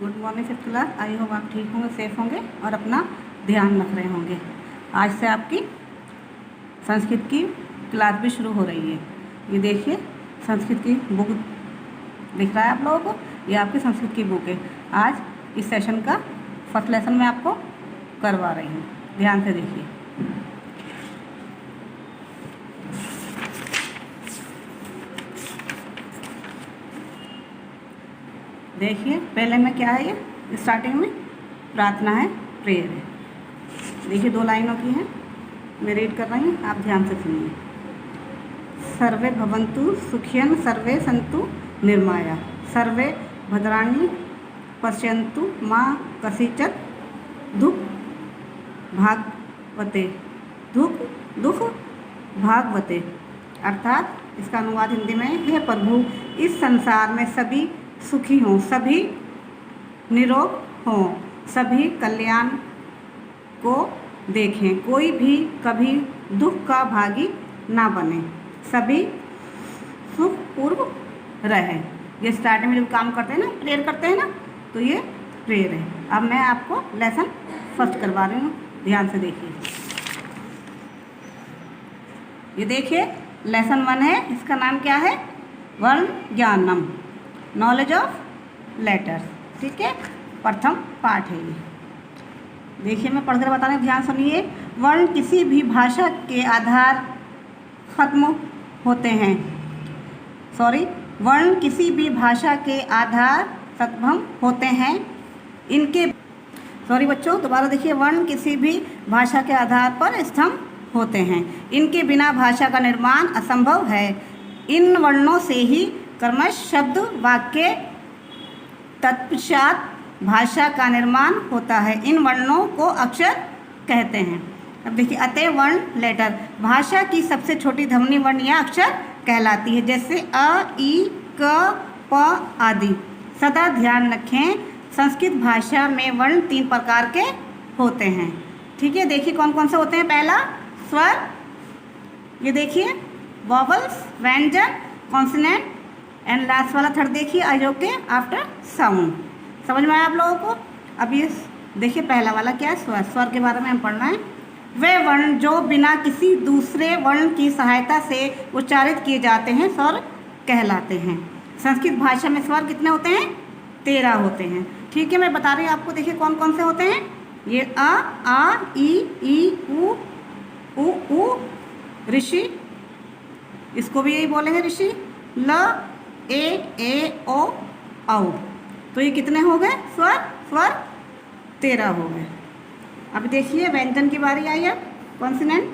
Good morning fifth class. I hope आप ठीक होंगे, सेफ होंगे और अपना ध्यान रख रहे होंगे। आज से आपकी संस्कृत की क्लास भी शुरू हो रही है। ये देखिए संस्कृत की बुक दिख रहा है आप लोगों को, ये आपकी संस्कृत की बुक है। आज इस सेशन का फर्स्ट लेसन मैं आपको करवा रही हूँ, ध्यान से देखिए। देखिए पहले में क्या है, ये स्टार्टिंग में प्रार्थना है, प्रेयर है। देखिए 2 लाइनों की है, मैं रीड कर रही हूँ, आप ध्यान से सुनिए। सर्वे भवन्तु सुखियन् सर्वे सन्तु निर्माया सर्वे भद्राणि पश्यन्तु माँ कसिचित् दुख भागवते दुख भागवते। अर्थात इसका अनुवाद हिंदी में, हे प्रभु इस संसार में सभी सुखी हों, सभी निरोग हों, सभी कल्याण को देखें, कोई भी कभी दुख का भागी ना बने, सभी सुखपूर्व रहें। ये स्टार्टिंग में जब काम करते हैं ना, प्रेयर करते हैं ना, तो ये प्रेयर है। अब मैं आपको लेसन फर्स्ट करवा रही हूँ, ध्यान से देखिए। ये देखिए लेसन 1 है, इसका नाम क्या है, वर्ण ज्ञानम, नॉलेज ऑफ लेटर्स। ठीक है, प्रथम पाठ है ये। देखिए मैं पढ़कर बता रही हूँ, ध्यान सुनिए। वर्ण किसी भी भाषा के आधार खत्म होते हैं, वर्ण किसी भी भाषा के आधार स्तंभ होते हैं। इनके बच्चों दोबारा देखिए, वर्ण किसी भी भाषा के आधार पर स्तंभ होते हैं, इनके बिना भाषा का निर्माण असंभव है। इन वर्णों से ही कर्मश शब्द वाक्य तत्पश्चात भाषा का निर्माण होता है। इन वर्णों को अक्षर कहते हैं। अब देखिए अतः वर्ण लेटर, भाषा की सबसे छोटी ध्वनि वर्ण या अक्षर कहलाती है, जैसे अ, ई, क, प आदि। सदा ध्यान रखें, संस्कृत भाषा में वर्ण 3 प्रकार के होते हैं। ठीक है, देखिए कौन कौन से होते हैं। पहला स्वर, ये देखिए वॉवल्स, व्यंजन, कॉन्सोनेंट एंड लास्ट वाला थर्ड देखिए अयोग्य आफ्टर साउंड। समझ में आया आप लोगों को। अब ये देखिए पहला वाला क्या है, स्वर। स्वर के बारे में हम पढ़ना है। वे वर्ण जो बिना किसी दूसरे वर्ण की सहायता से उच्चारित किए जाते हैं स्वर कहलाते हैं। संस्कृत भाषा में स्वर कितने होते हैं, 13 होते हैं। ठीक है, मैं बता रही हूँ आपको। देखिए कौन कौन से होते हैं। ये अ, आ, ई, उ, ऋषि, इसको भी यही बोलेंगे ऋषि। ल, ए, ओ, औ। तो ये कितने हो गए स्वर 13 हो गए। अब देखिए व्यंजन की बारी आई है, कॉन्सोनेंट।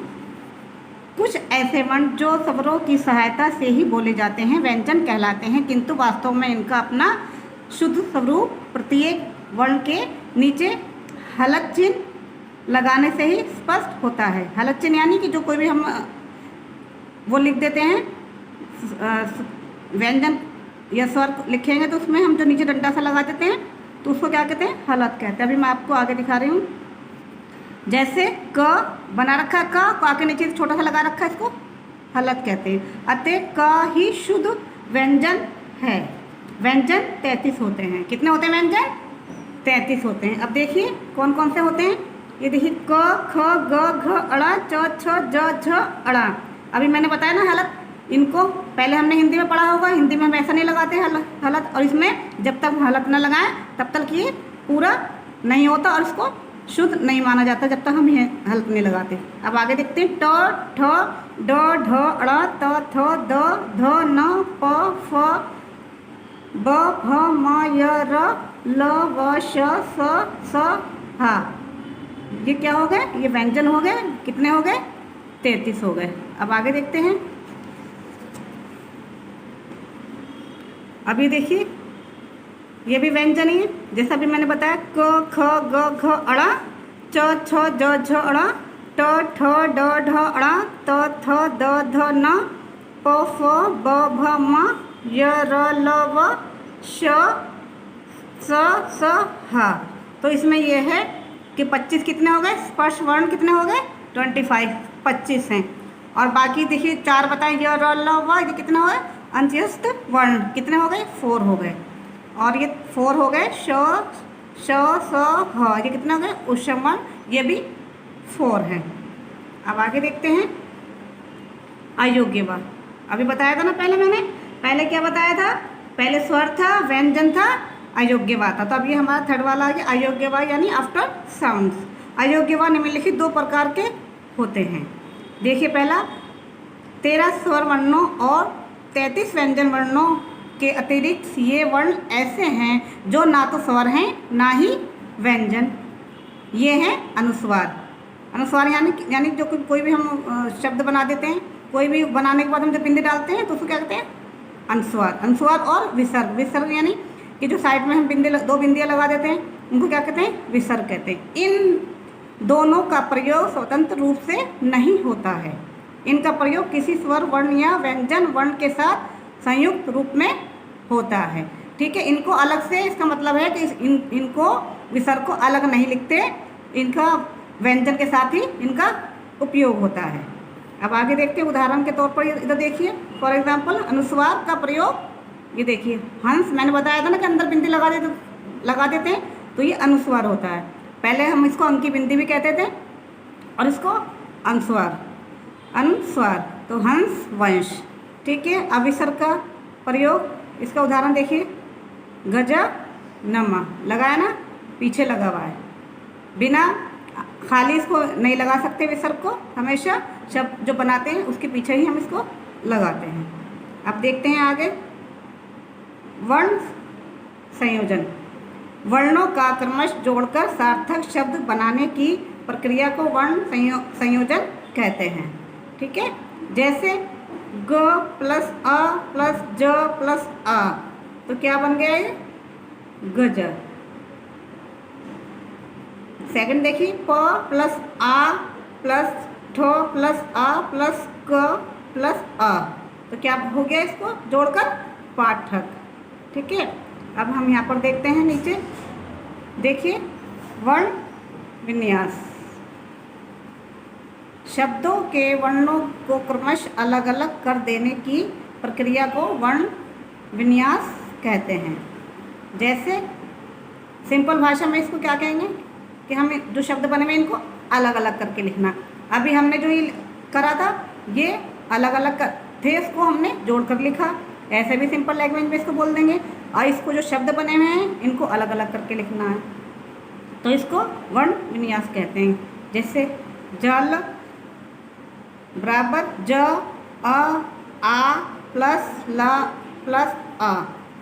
कुछ ऐसे वर्ण जो स्वरों की सहायता से ही बोले जाते हैं व्यंजन कहलाते हैं, किंतु वास्तव में इनका अपना शुद्ध स्वरूप प्रत्येक वर्ण के नीचे हलक चिन्ह लगाने से ही स्पष्ट होता है। हलक चिन्ह यानी कि जो कोई भी हम वो लिख देते हैं, व्यंजन या स्वर लिखेंगे तो उसमें हम जो नीचे डंडा सा लगा देते हैं तो उसको क्या कहते हैं, हलक कहते हैं। अभी मैं आपको आगे दिखा रही हूँ। जैसे क बना रखा है, क के नीचे छोटा सा लगा रखा है, इसको हलक कहते हैं। अतः क ही शुद्ध व्यंजन है। व्यंजन 33 होते हैं। कितने होते हैं व्यंजन, 33 होते हैं। अब देखिए कौन कौन से होते हैं। ये देखिए क, ख, ग, घ, अड़ा, च, छ, ज, झ, अड़ा। अभी मैंने बताया ना हलक, इनको पहले हमने हिंदी में पढ़ा होगा। हिंदी में हम ऐसा नहीं लगाते हलक, और इसमें जब तक हलक न लगाएं तब तक ये पूरा नहीं होता और इसको शुद्ध नहीं माना जाता जब तक हम ये हलक नहीं लगाते। अब आगे देखते हैं। ट, ठ, ड, ढ, अड़, त, थ, द, ध, न, प, फ, ब, भ, म, य, र, ल, व, श, स, हा। ये क्या हो गए, ये व्यंजन हो गए। कितने हो गए, 33 हो गए। अब आगे देखते हैं। अभी देखिए ये भी व्यंजन ही है, जैसा भी मैंने बताया। क, ख, ग, घ, अड़ा, च, छ, ज, झ, अड़ा, ट, ठ, ड, ढ, अड़ा, त, थ, द, ध, न, प, फ, ब, भ, म, य, र, ल, व, श, स, ह। तो इसमें ये है कि 25 कितने हो गए, स्पर्श वर्ण कितने हो गए, 25 हैं। और बाकी देखिए 4 बताएं, य, र, ल, व, ये कितने हो गए, अंत्यस्थ वर्ण कितने हो गए, 4 हो गए। और ये 4 हो गए श श स ह, ये कितना हो गए ऊष्म वर्ण, ये भी 4 है। अब आगे देखते हैं अयोग्य व। अभी बताया था ना पहले मैंने, पहले क्या बताया था, पहले स्वर था, व्यंजन था, अयोग्य व था। तो अब ये हमारा थर्ड वाला आ गया अयोग्य व, यानी आफ्टर साउंड्स। अयोग्य व निम्नलिखित 2 प्रकार के होते हैं। देखिए पहला, 13 स्वर वर्णों और 33 व्यंजन वर्णों के अतिरिक्त ये वर्ण ऐसे हैं जो ना तो स्वर हैं ना ही व्यंजन। ये हैं अनुस्वार। अनुस्वार यानी जो कोई भी हम शब्द बना देते हैं, कोई भी बनाने के बाद हम जब बिंदी डालते हैं तो उसको क्या कहते हैं, अनुस्वार। अनुस्वार और विसर्ग। विसर्ग यानी कि जो साइड में हम दो बिंदियाँ लगा देते हैं उनको क्या कहते हैं, विसर्ग कहते हैं। इन दोनों का प्रयोग स्वतंत्र रूप से नहीं होता है। इनका प्रयोग किसी स्वर वर्ण या व्यंजन वर्ण के साथ संयुक्त रूप में होता है। ठीक है, इनको अलग से, इसका मतलब है कि इनको विसर्ग को अलग नहीं लिखते, इनका व्यंजन के साथ ही इनका उपयोग होता है। अब आगे देखते हैं उदाहरण के तौर पर, इधर देखिए फॉर एग्जांपल अनुस्वार का प्रयोग, ये देखिए हंस, मैंने बताया था ना कि अंदर बिंदी लगा देते हैं तो ये अनुस्वार होता है। पहले हम इसको अंकी बिंदी भी कहते थे और इसको अनुस्वार, अनुस्वार तो हंस वंश। ठीक है, अब विसर्ग का प्रयोग, इसका उदाहरण देखिए, गज नमा लगाया ना, पीछे लगा हुआ है, बिना खाली इसको नहीं लगा सकते विसर्ग को, हमेशा शब्द जो बनाते हैं उसके पीछे ही हम इसको लगाते हैं। अब देखते हैं आगे वर्ण संयोजन। वर्णों का क्रमश जोड़कर सार्थक शब्द बनाने की प्रक्रिया को वर्ण संयोजन कहते हैं। ठीक है, जैसे ग प्लस अ प्लस ज प्लस आ, तो क्या बन गया ये, गज। सेकंड देखिए, प प्लस आ प्लस ठ प्लस आ प्लस क प्लस आ, तो क्या हो गया इसको जोड़कर पाठक। ठीक है, अब हम यहाँ पर देखते हैं नीचे, देखिए वर्ण विन्यास। शब्दों के वर्णों को क्रमश अलग अलग कर देने की प्रक्रिया को वर्ण विन्यास कहते हैं। जैसे सिंपल भाषा में इसको क्या कहेंगे कि हम जो शब्द बने हुए इनको अलग अलग करके लिखना। अभी हमने जो ये करा था ये अलग अलग थे, इसको हमने जोड़कर लिखा। ऐसे भी सिंपल लैंग्वेज में इसको बोल देंगे। और इसको जो शब्द बने हुए हैं इनको अलग अलग करके लिखना है, तो इसको वर्ण विन्यास कहते हैं। जैसे जल बराबर ज अ आ प्लस ला प्लस आ,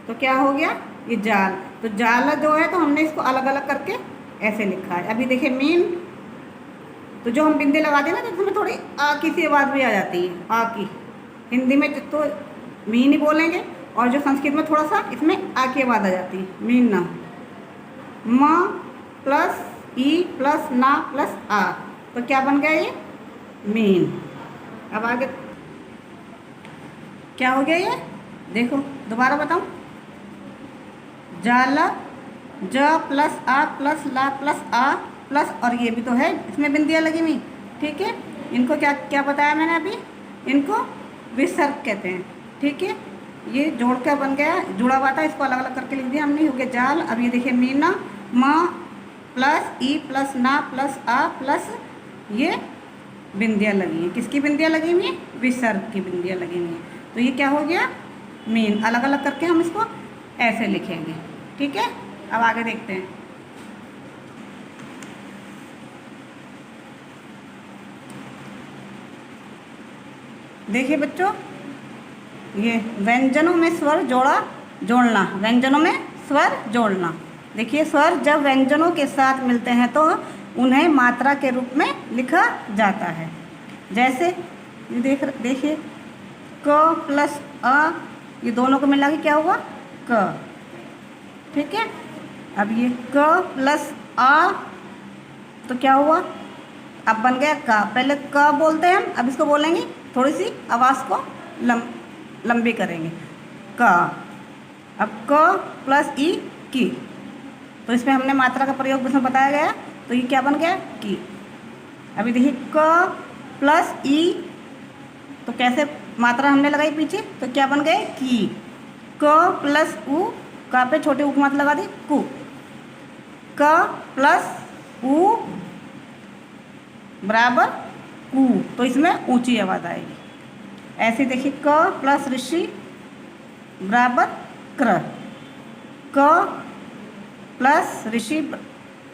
तो क्या हो गया ये जाल। तो जाल जो है तो हमने इसको अलग अलग करके ऐसे लिखा है। अभी देखिए मीन, तो जो हम बिंदी लगाते हैं ना तो उसमें थोड़ी आ की सी आवाज़ भी आ जाती है, आ की। हिंदी में तो मीन ही बोलेंगे और जो संस्कृत में थोड़ा सा इसमें आ की आवाज़ आ जाती है, मीन ना। म प्लस ई प्लस ना प्लस आ, तो क्या बन गया ये, मीन। अब आगे क्या हो गया ये, देखो दोबारा बताऊं, जाल ज प्लस आ प्लस ला प्लस आ प्लस, और ये भी तो है इसमें बिंदियाँ लगी हुई। ठीक है, इनको क्या क्या बताया मैंने अभी, इनको विसर्ग कहते हैं। ठीक है, ये जोड़ कर बन गया, जुड़ा हुआ था, इसको अलग अलग करके लिख दिया हमने, हो गया जाल। अब ये देखिए मीना, म प्लस ई प्लस ना प्लस आ प्लस ये बिंदियाँ लगी हैं। किसकी बिंदियाँ लगी हुई हैं, विसर्ग की बिंदियाँ लगी हुई हैं। तो ये क्या हो गया, मीन। अलग अलग करके हम इसको ऐसे लिखेंगे। ठीक है, अब आगे देखते हैं। देखिए बच्चों, ये व्यंजनों में स्वर जोड़ना, व्यंजनों में स्वर जोड़ना। देखिए स्वर जब व्यंजनों के साथ मिलते हैं तो उन्हें मात्रा के रूप में लिखा जाता है। जैसे देखिए क प्लस अ, ये दोनों को मिला के क्या हुआ, क। ठीक है, अब ये क प्लस आ, तो क्या हुआ, अब बन गया का। पहले क बोलते हैं हम, अब इसको बोलेंगे थोड़ी सी आवाज़ को लंबी करेंगे, का। अब क प्लस ई की, तो इसमें हमने मात्रा का प्रयोग इसमें बताया गया, तो ये क्या बन गया, की। अभी देखिए क प्लस ई, तो कैसे मात्रा हमने लगाई पीछे, तो क्या बन गए, की। क प्लस उ का पे छोटे ऊ की मात्रा लगा दी कु, क प्लस ऊ बराबर कु, तो इसमें ऊंची आवाज़ आएगी। ऐसे देखिए क प्लस ऋषि बराबर क्र, क प्लस ऋषि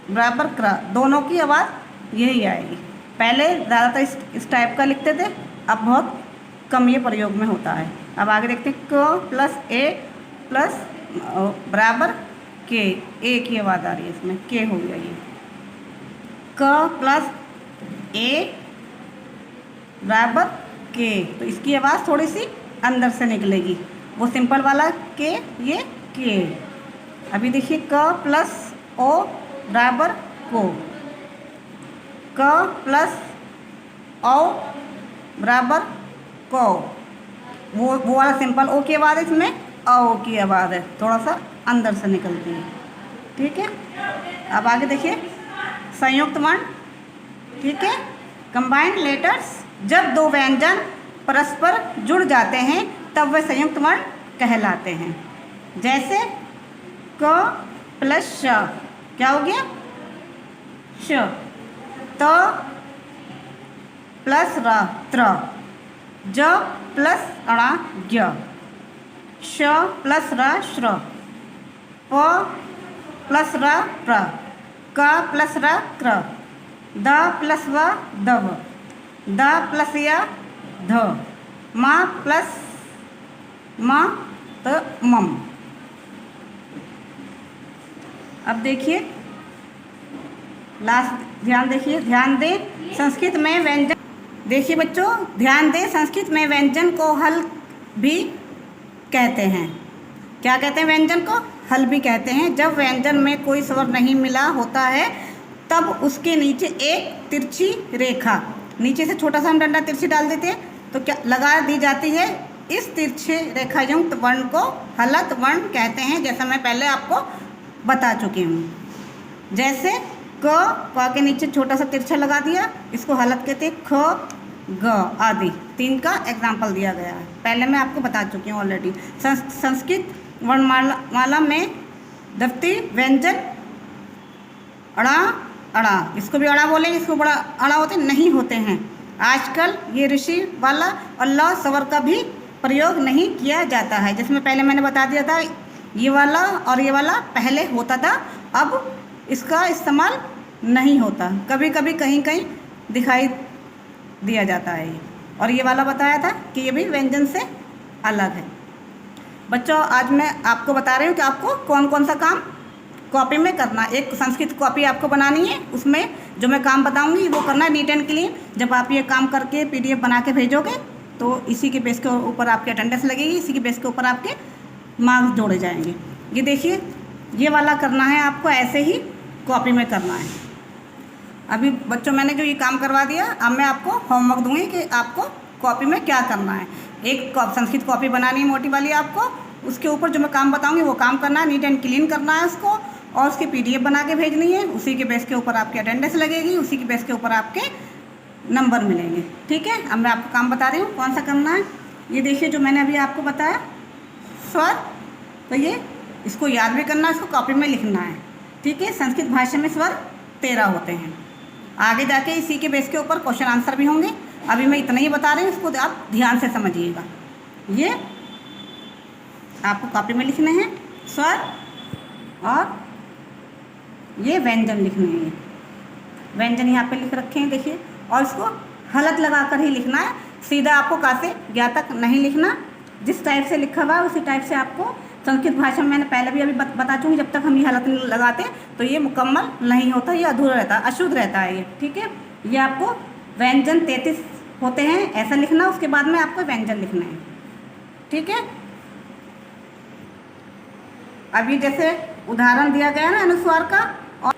बराबर क्र, दोनों की आवाज़ यही आएगी। पहले ज़्यादातर इस टाइप का लिखते थे, अब बहुत कम ये प्रयोग में होता है। अब आगे देखते हैं क प्लस ए प्लस बराबर के, ए की आवाज़ आ रही है इसमें, के हो गया ये। क प्लस ए बराबर के, तो इसकी आवाज़ थोड़ी सी अंदर से निकलेगी, वो सिंपल वाला के, ये के। अभी देखिए क प्लस ओ बराबर को, क प्लस ओ बराबर को, वो वाला सिंपल ओ की आवाज़ है, इसमें ओ की आवाज़ है, थोड़ा सा अंदर से निकलती है। ठीक है, अब आगे देखिए संयुक्त वर्ण। ठीक है, कंबाइंड लेटर्स, जब दो व्यंजन परस्पर जुड़ जाते हैं तब वे संयुक्त वर्ण कहलाते हैं। जैसे क प्लस श क्या हो गया श, त प्लस र त्र, ज प्लस अणा ज्ञ, श प्लस र श्र, प प्लस र प्र, क प्लस र क्र, द प्लस व दव, द प्लस य ध, म प्लस म त मम। अब देखिए लास्ट, ध्यान देखिए, ध्यान दें संस्कृत में व्यंजन, देखिए बच्चों ध्यान दें संस्कृत में व्यंजन को हल भी कहते हैं। क्या कहते हैं? व्यंजन को हल भी कहते हैं। जब व्यंजन में कोई स्वर नहीं मिला होता है तब उसके नीचे एक तिरछी रेखा, नीचे से छोटा सा हम डंडा तिरछी डाल देते हैं तो क्या लगा दी जाती है, इस तिरछे रेखा युक्त वर्ण को हलत वर्ण कहते हैं, जैसा मैं पहले आपको बता चुकी हूँ। जैसे क के नीचे छोटा सा तिरछा लगा दिया, इसको हलत कहते हैं। ख ग आदि 3 का एग्जाम्पल दिया गया है, पहले मैं आपको बता चुकी हूँ ऑलरेडी। संस्कृत वर्णमाला में दफ्ती व्यंजन अड़ा अड़ा, इसको भी अड़ा बोलेंगे, इसको बड़ा अड़ा होते नहीं होते हैं। आजकल ये ऋषि वाला और ल स्वर का भी प्रयोग नहीं किया जाता है। जिसमें पहले मैंने बता दिया था ये वाला और ये वाला पहले होता था, अब इसका इस्तेमाल नहीं होता, कभी कभी कहीं कहीं दिखाई दिया जाता है ये। और ये वाला बताया था कि ये भी व्यंजन से अलग है। बच्चों आज मैं आपको बता रही हूँ कि आपको कौन कौन सा काम कॉपी में करना है। एक संस्कृत कॉपी आपको बनानी है, उसमें जो मैं काम बताऊंगी वो करना है नीट एंड क्लीन। जब आप ये काम करके PDF बना के भेजोगे तो इसी के बेस के ऊपर आपकी अटेंडेंस लगेगी, इसी के बेस के ऊपर आपके मार्क्स जोड़े जाएंगे। ये देखिए ये वाला करना है आपको, ऐसे ही कॉपी में करना है। अभी बच्चों मैंने जो ये काम करवा दिया, अब मैं आपको होमवर्क दूंगी कि आपको कॉपी में क्या करना है। एक संस्कृत कॉपी बनानी है मोटी वाली आपको, उसके ऊपर जो मैं काम बताऊंगी वो काम करना है, नीट एंड क्लीन करना है उसको, और उसकी PDF बना के भेजनी है। उसी के बेस के ऊपर आपकी अटेंडेंस लगेगी, उसी के बेस के ऊपर आपके नंबर मिलेंगे। ठीक है, अब मैं आपको काम बता रही हूँ कौन सा करना है। ये देखिए जो मैंने अभी आपको बताया स्वर, तो ये इसको याद भी करना है, इसको कॉपी में लिखना है। ठीक है, संस्कृत भाषा में स्वर 13 होते हैं। आगे जाके इसी के बेस के ऊपर क्वेश्चन आंसर भी होंगे। अभी मैं इतना ही बता रही हूँ, इसको आप ध्यान से समझिएगा। ये आपको कॉपी में लिखने हैं स्वर, और ये व्यंजन लिखने हैं। व्यंजन यहाँ पे लिख रखे हैं देखिए, और इसको हलत लगाकर ही लिखना है, सीधा आपको का से ज्ञा तक नहीं लिखना। जिस टाइप से लिखा हुआ है उसी टाइप से आपको, संस्कृत भाषा में मैंने पहले भी अभी बता चुकी, जब तक हम ये हलत नहीं लगाते तो ये मुकम्मल नहीं होता, ये अधूरा रहता है, अशुद्ध रहता है ये। ठीक है, ये आपको व्यंजन 33 होते हैं ऐसा लिखना, उसके बाद में आपको व्यंजन लिखना है। ठीक है, अभी जैसे उदाहरण दिया गया ना अनुस्वार का, और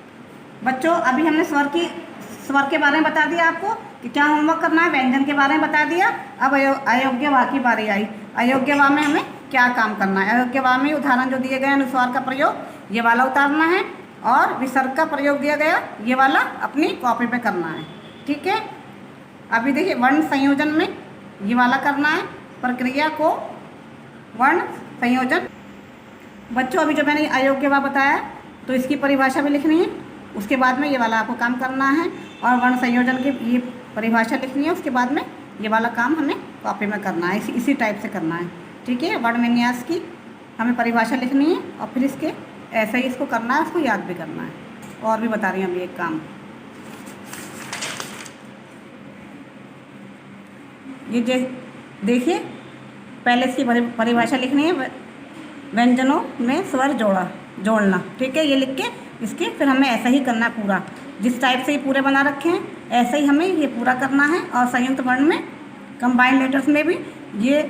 बच्चों अभी हमने स्वर के बारे में बता दिया आपको कि क्या होमवर्क करना है, व्यंजन के बारे में बता दिया। अब अयोग्य वा की बारी आई। अयोग्य वा में हमें क्या काम करना है? अयोग्य वा में उदाहरण जो दिए गए अनुस्वार का प्रयोग ये वाला उतारना है, और विसर्ग का प्रयोग दिया गया ये वाला अपनी कॉपी पे करना है। ठीक है, अभी देखिए वर्ण संयोजन में ये वाला करना है, प्रक्रिया को वर्ण संयोजन बच्चों अभी जो मैंने अयोग्य व बताया तो इसकी परिभाषा भी लिखनी है, उसके बाद में ये वाला आपको काम करना है, और वर्ण संयोजन की ये परिभाषा लिखनी है, उसके बाद में ये वाला काम हमें कॉपी में करना है, इसी टाइप से करना है। ठीक है, वर्ण विन्यास की हमें परिभाषा लिखनी है और फिर इसके ऐसे ही इसको करना है, उसको याद भी करना है। और भी बता रही हूँ अभी एक काम, ये देखिए पहले इसकी परिभाषा लिखनी है, व्यंजनों में स्वर जोड़ना। ठीक है, ये लिख के इसके फिर हमें ऐसा ही करना है पूरा, जिस टाइप से ये पूरे बना रखे हैं ऐसे ही हमें ये पूरा करना है। और संयुक्त वर्ण में कंबाइंड लेटर्स में भी ये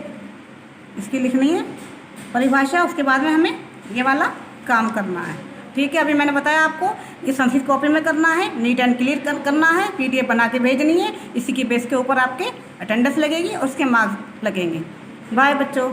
इसकी लिखनी है परिभाषा, उसके बाद में हमें ये वाला काम करना है। ठीक है, अभी मैंने बताया आपको ये संस्कृत कॉपी में करना है, नीट एंड क्लियर करना है, PDF बना के भेजनी है, इसी की बेस के ऊपर आपके अटेंडेंस लगेगी और उसके मार्क्स लगेंगे। बाय बच्चों।